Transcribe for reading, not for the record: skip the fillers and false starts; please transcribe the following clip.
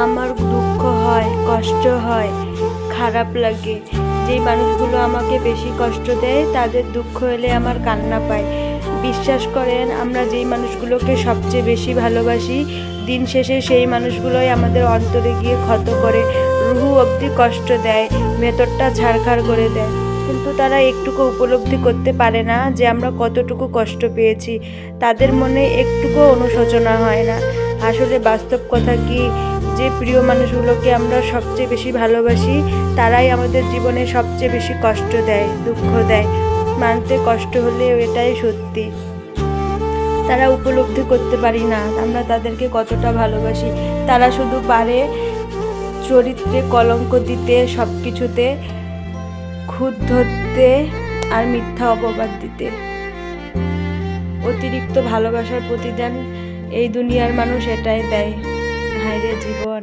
আমার দুঃখ হয়, কষ্ট হয়, খারাপ লাগে। যেই মানুষগুলো আমাকে বেশি কষ্ট দেয় তাদের দুঃখ এলে আমার কান্না পায়। বিশ্বাস করেন, আমরা যেই মানুষগুলোকে সবচেয়ে বেশি ভালোবাসি, দিন শেষে সেই মানুষগুলোই আমাদের অন্তরে গিয়ে ক্ষত করে, রুহু অবধি কষ্ট দেয়, ভেতরটা ছারখার করে দেয়। কিন্তু তারা একটুকু উপলব্ধি করতে পারে না যে আমরা কতটুকু কষ্ট পেয়েছি। তাদের মনে একটুকুও অনুশোচনা হয় না। আসলে বাস্তব কথা কি, যে প্রিয় মানুষগুলোকে আমরা সবচেয়ে বেশি ভালোবাসি তারাই আমাদের জীবনে সবচেয়ে বেশি কষ্ট দেয়, দুঃখ দেয়। মানতে কষ্ট হলেও এটাই সত্যি। তারা উপলব্ধি করতে পারি না আমরা তাদেরকে কতটা ভালোবাসি। তারা শুধু পারে চরিত্রে কলঙ্ক দিতে, সব কিছুতে খুঁত ধরতে আর মিথ্যা অপবাদ দিতে। অতিরিক্ত ভালোবাসার প্রতিদান এই দুনিয়ার মানুষ এটাই দেয়। হায়রে জীবন।